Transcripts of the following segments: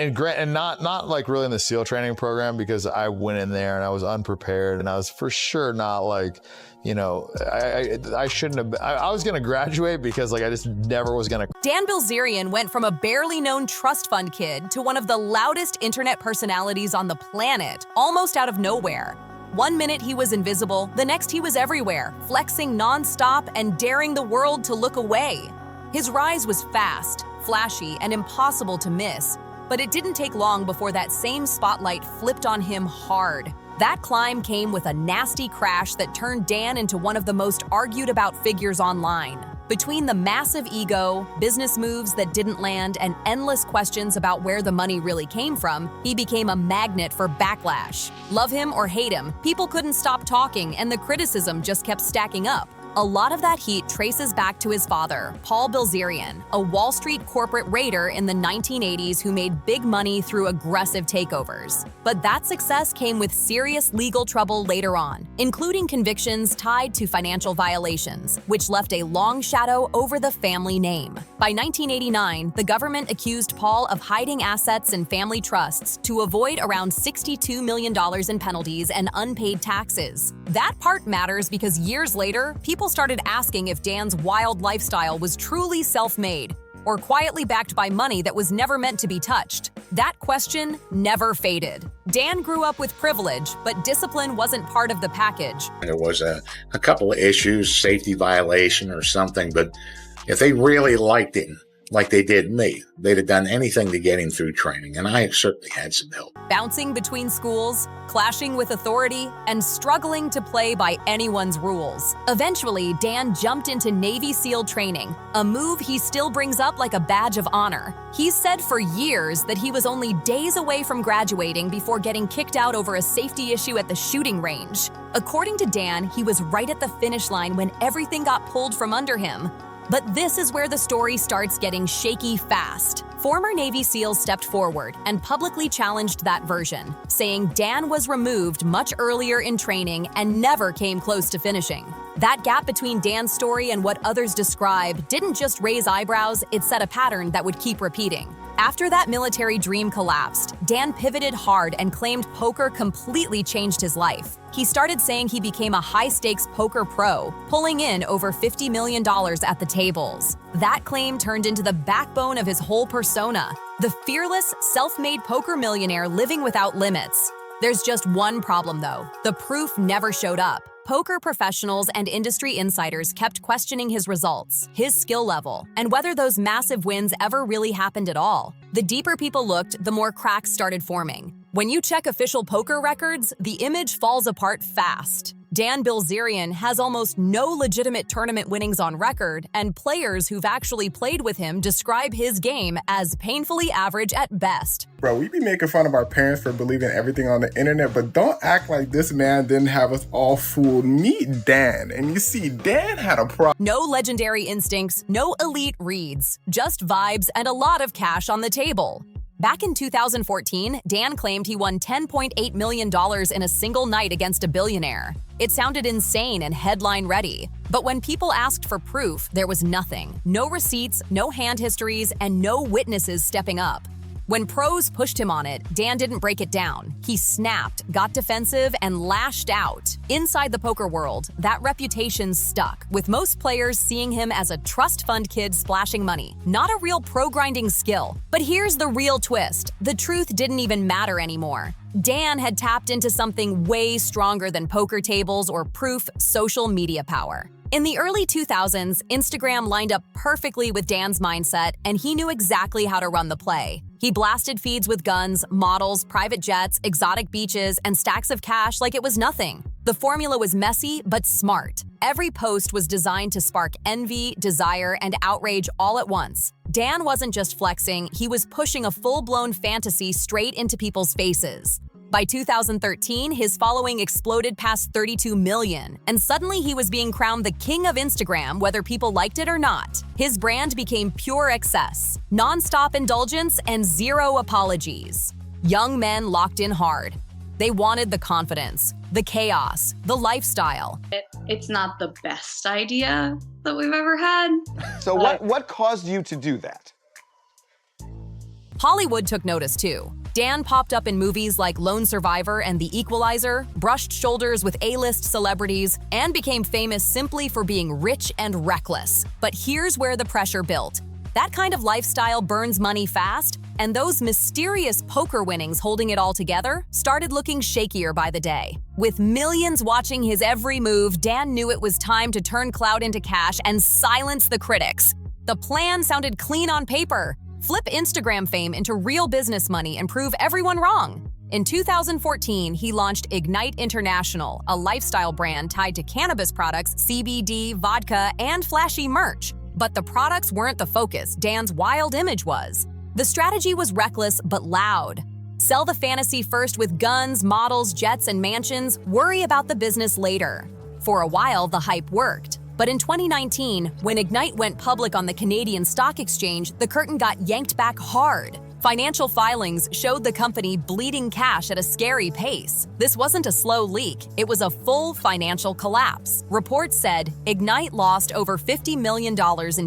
and not like really in the SEAL training program, because I went in there and I was unprepared, and I was for sure not like, you know, I shouldn't have. I was gonna graduate because like I just never was gonna. Dan Bilzerian went from a barely known trust fund kid to one of the loudest internet personalities on the planet, almost out of nowhere. One minute he was invisible, the next he was everywhere, flexing nonstop and daring the world to look away. His rise was fast, flashy, and impossible to miss, but it didn't take long before that same spotlight flipped on him hard. That climb came with a nasty crash that turned Dan into one of the most argued about figures online. Between the massive ego, business moves that didn't land, and endless questions about where the money really came from, he became a magnet for backlash. Love him or hate him, people couldn't stop talking, and the criticism just kept stacking up. A lot of that heat traces back to his father, Paul Bilzerian, a Wall Street corporate raider in the 1980s who made big money through aggressive takeovers. But that success came with serious legal trouble later on, including convictions tied to financial violations, which left a long shadow over the family name. By 1989, the government accused Paul of hiding assets in family trusts to avoid around $62 million in penalties and unpaid taxes. That part matters because years later, people started asking if Dan's wild lifestyle was truly self-made or quietly backed by money that was never meant to be touched. That question never faded. Dan grew up with privilege, but discipline wasn't part of the package. There was a couple of issues, safety violation or something, but if they really liked him, like they did me, they'd have done anything to get him through training, and I certainly had some help. Bouncing between schools, clashing with authority, and struggling to play by anyone's rules. Eventually, Dan jumped into Navy SEAL training, a move he still brings up like a badge of honor. He's said for years that he was only days away from graduating before getting kicked out over a safety issue at the shooting range. According to Dan, he was right at the finish line when everything got pulled from under him. But this is where the story starts getting shaky fast. Former Navy SEALs stepped forward and publicly challenged that version, saying Dan was removed much earlier in training and never came close to finishing. That gap between Dan's story and what others describe didn't just raise eyebrows, it set a pattern that would keep repeating. After that military dream collapsed, Dan pivoted hard and claimed poker completely changed his life. He started saying he became a high-stakes poker pro, pulling in over $50 million at the tables. That claim turned into the backbone of his whole persona, the fearless, self-made poker millionaire living without limits. There's just one problem, though. The proof never showed up. Poker professionals and industry insiders kept questioning his results, his skill level, and whether those massive wins ever really happened at all. The deeper people looked, the more cracks started forming. When you check official poker records, the image falls apart fast. Dan Bilzerian has almost no legitimate tournament winnings on record, and players who've actually played with him describe his game as painfully average at best. Bro, we be making fun of our parents for believing everything on the internet, but don't act like this man didn't have us all fooled. Meet Dan, and you see, Dan had a problem. No legendary instincts, no elite reads, just vibes and a lot of cash on the table. Back in 2014, Dan claimed he won $10.8 million in a single night against a billionaire. It sounded insane and headline-ready. But when people asked for proof, there was nothing. No receipts, no hand histories, and no witnesses stepping up. When pros pushed him on it, Dan didn't break it down. He snapped, got defensive, and lashed out. Inside the poker world, that reputation stuck, with most players seeing him as a trust fund kid splashing money, not a real pro-grinding skill. But here's the real twist. The truth didn't even matter anymore. Dan had tapped into something way stronger than poker tables or proof: social media power. In the early 2000s, Instagram lined up perfectly with Dan's mindset, and he knew exactly how to run the play. He blasted feeds with guns, models, private jets, exotic beaches, and stacks of cash like it was nothing. The formula was messy, but smart. Every post was designed to spark envy, desire, and outrage all at once. Dan wasn't just flexing, he was pushing a full-blown fantasy straight into people's faces. By 2013, his following exploded past 32 million, and suddenly he was being crowned the king of Instagram, whether people liked it or not. His brand became pure excess, non-stop indulgence, and zero apologies. Young men locked in hard. They wanted the confidence, the chaos, the lifestyle. It's not the best idea that we've ever had. So what caused you to do that? Hollywood took notice too. Dan popped up in movies like Lone Survivor and The Equalizer, brushed shoulders with A-list celebrities, and became famous simply for being rich and reckless. But here's where the pressure built. That kind of lifestyle burns money fast, and those mysterious poker winnings holding it all together started looking shakier by the day. With millions watching his every move, Dan knew it was time to turn clout into cash and silence the critics. The plan sounded clean on paper. Flip Instagram fame into real business money and prove everyone wrong. In 2014, he launched Ignite International, a lifestyle brand tied to cannabis products, CBD, vodka, and flashy merch. But the products weren't the focus, Dan's wild image was. The strategy was reckless but loud. Sell the fantasy first with guns, models, jets, and mansions, worry about the business later. For a while, the hype worked. But in 2019, when Ignite went public on the Canadian Stock Exchange, the curtain got yanked back hard. Financial filings showed the company bleeding cash at a scary pace. This wasn't a slow leak, it was a full financial collapse. Reports said Ignite lost over $50 million in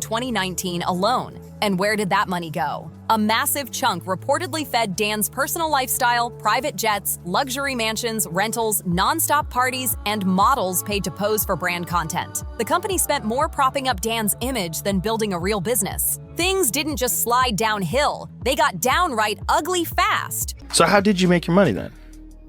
2019 alone. And where did that money go? A massive chunk reportedly fed Dan's personal lifestyle, private jets, luxury mansions, rentals, non-stop parties, and models paid to pose for brand content. The company spent more propping up Dan's image than building a real business. Things didn't just slide downhill, they got downright ugly fast. So how did you make your money then?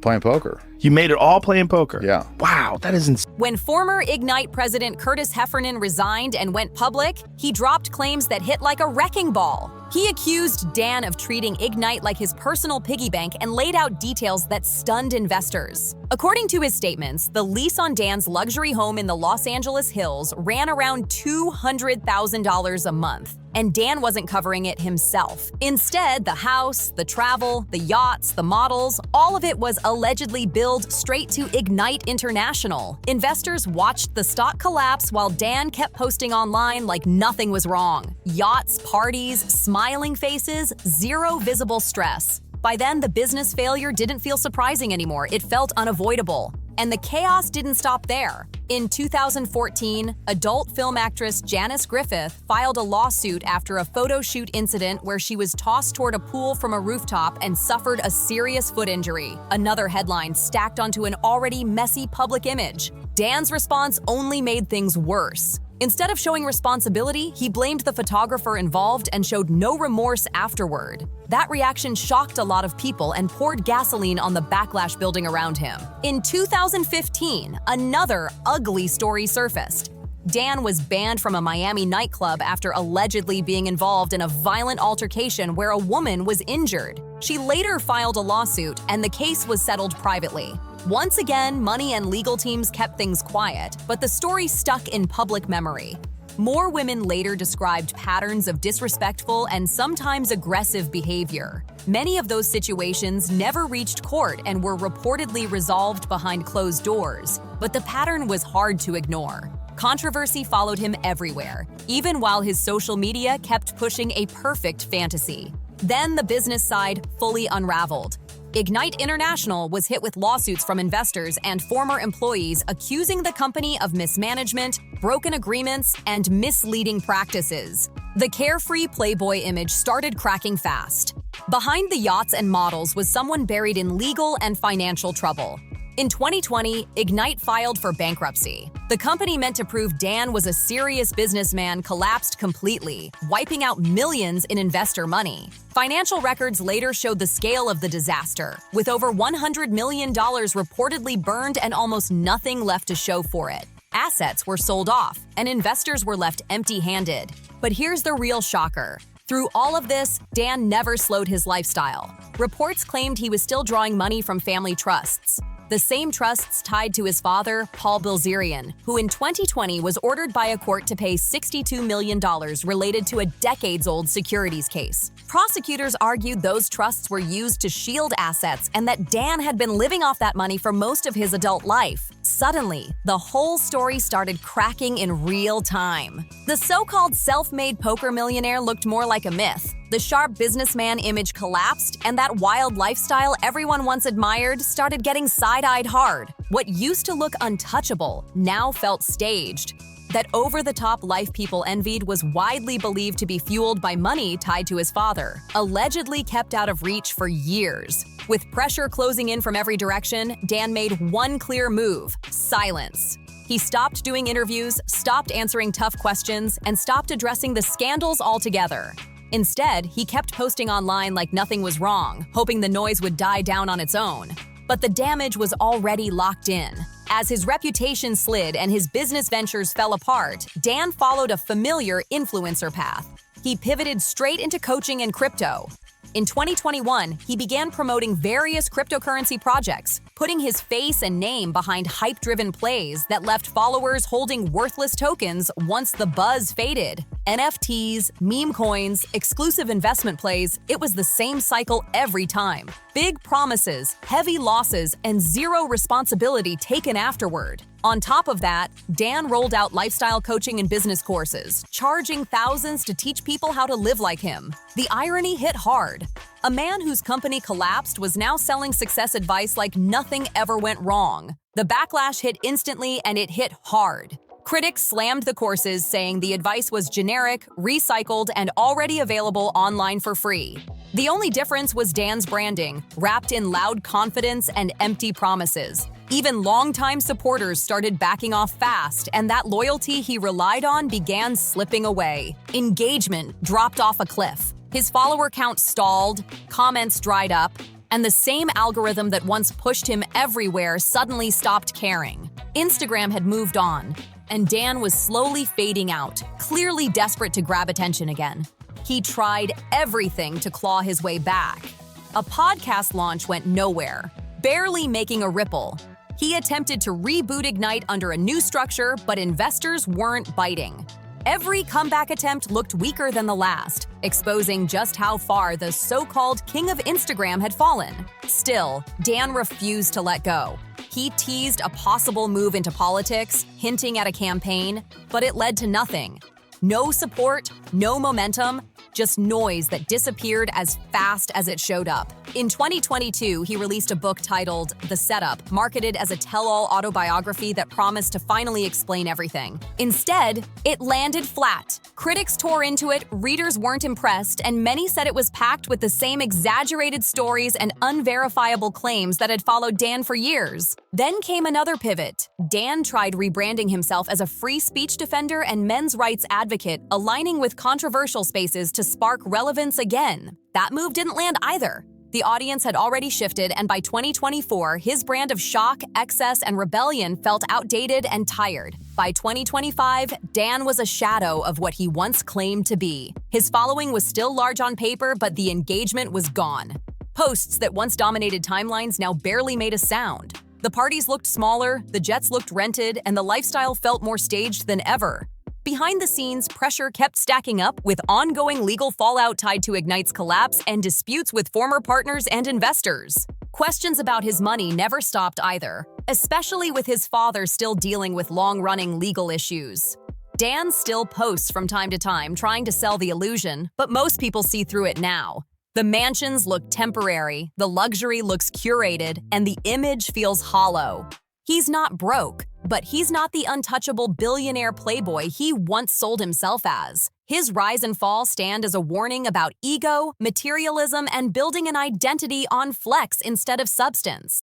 Playing poker. You made it all playing poker? Yeah. Wow, that is insane. When former Ignite president Curtis Heffernan resigned and went public, he dropped claims that hit like a wrecking ball. He accused Dan of treating Ignite like his personal piggy bank and laid out details that stunned investors. According to his statements, the lease on Dan's luxury home in the Los Angeles Hills ran around $200,000 a month. And Dan wasn't covering it himself. Instead, the house, the travel, the yachts, the models, all of it was allegedly billed straight to Ignite International. Investors watched the stock collapse while Dan kept posting online like nothing was wrong. Yachts, parties, smiling faces, zero visible stress. By then, the business failure didn't feel surprising anymore. It felt unavoidable. And the chaos didn't stop there. In 2014, adult film actress Janice Griffith filed a lawsuit after a photo shoot incident where she was tossed toward a pool from a rooftop and suffered a serious foot injury. Another headline stacked onto an already messy public image. Dan's response only made things worse. Instead of showing responsibility, he blamed the photographer involved and showed no remorse afterward. That reaction shocked a lot of people and poured gasoline on the Backlash building around him. In 2015, another ugly story surfaced. Dan was banned from a Miami nightclub after allegedly being involved in a violent altercation where a woman was injured. She later filed a lawsuit, and the case was settled privately. Once again, money and legal teams kept things quiet, but the story stuck in public memory. More women later described patterns of disrespectful and sometimes aggressive behavior. Many of those situations never reached court and were reportedly resolved behind closed doors, but the pattern was hard to ignore. Controversy followed him everywhere, even while his social media kept pushing a perfect fantasy. Then the business side fully unraveled. Ignite International was hit with lawsuits from investors and former employees accusing the company of mismanagement, broken agreements, and misleading practices. The carefree playboy image started cracking fast. Behind the yachts and models was someone buried in legal and financial trouble. In 2020, Ignite filed for bankruptcy. The company meant to prove Dan was a serious businessman collapsed completely, wiping out millions in investor money. Financial records later showed the scale of the disaster, with over $100 million reportedly burned and almost nothing left to show for it. Assets were sold off, and investors were left empty-handed. But here's the real shocker. Through all of this, Dan never slowed his lifestyle. Reports claimed he was still drawing money from family trusts. The same trusts tied to his father, Paul Bilzerian, who in 2020 was ordered by a court to pay $62 million related to a decades-old securities case. Prosecutors argued those trusts were used to shield assets and that Dan had been living off that money for most of his adult life. Suddenly, the whole story started cracking in real time. The so-called self-made poker millionaire looked more like a myth. The sharp businessman image collapsed, and that wild lifestyle everyone once admired started getting side-eyed hard. What used to look untouchable now felt staged. that over-the-top life people envied was widely believed to be fueled by money tied to his father, allegedly kept out of reach for years. With pressure closing in from every direction, Dan made one clear move: silence. He stopped doing interviews, stopped answering tough questions, and stopped addressing the scandals altogether. Instead, he kept posting online like nothing was wrong, hoping the noise would die down on its own. But the damage was already locked in. As his reputation slid and his business ventures fell apart, Dan followed a familiar influencer path. He pivoted straight into coaching and crypto. In 2021, he began promoting various cryptocurrency projects, putting his face and name behind hype-driven plays that left followers holding worthless tokens once the buzz faded. NFTs, meme coins, exclusive investment plays, it was the same cycle every time. Big promises, heavy losses, and zero responsibility taken afterward. On top of that, Dan rolled out lifestyle coaching and business courses, charging thousands to teach people how to live like him. The irony hit hard. A man whose company collapsed was now selling success advice like nothing ever went wrong. The backlash hit instantly, and it hit hard. Critics slammed the courses, saying the advice was generic, recycled, and already available online for free. The only difference was Dan's branding, wrapped in loud confidence and empty promises. Even longtime supporters started backing off fast, and that loyalty he relied on began slipping away. Engagement dropped off a cliff. His follower count stalled, comments dried up, and the same algorithm that once pushed him everywhere suddenly stopped caring. Instagram had moved on, and Dan was slowly fading out, clearly desperate to grab attention again. He tried everything to claw his way back. A podcast launch went nowhere, barely making a ripple. He attempted to reboot Ignite under a new structure, but investors weren't biting. Every comeback attempt looked weaker than the last, exposing just how far the so-called king of Instagram had fallen. Still, Dan refused to let go. He teased a possible move into politics, hinting at a campaign, but it led to nothing. No support, no momentum, just noise that disappeared as fast as it showed up. In 2022, he released a book titled The Setup, marketed as a tell-all autobiography that promised to finally explain everything. Instead, it landed flat. Critics tore into it, readers weren't impressed, and many said it was packed with the same exaggerated stories and unverifiable claims that had followed Dan for years. Then came another pivot. Dan tried rebranding himself as a free speech defender and men's rights advocate, aligning with controversial spaces to spark relevance again. That move didn't land either. The audience had already shifted, and by 2024, his brand of shock, excess, and rebellion felt outdated and tired. By 2025, Dan was a shadow of what he once claimed to be. His following was still large on paper, but the engagement was gone. Posts that once dominated timelines now barely made a sound. The parties looked smaller, the jets looked rented, and the lifestyle felt more staged than ever. Behind the scenes, pressure kept stacking up, with ongoing legal fallout tied to Ignite's collapse and disputes with former partners and investors. Questions about his money never stopped either, especially with his father still dealing with long-running legal issues. Dan still posts from time to time trying to sell the illusion, but most people see through it now. The mansions look temporary, the luxury looks curated, and the image feels hollow. He's not broke, but he's not the untouchable billionaire playboy he once sold himself as. His rise and fall stand as a warning about ego, materialism, and building an identity on flex instead of substance.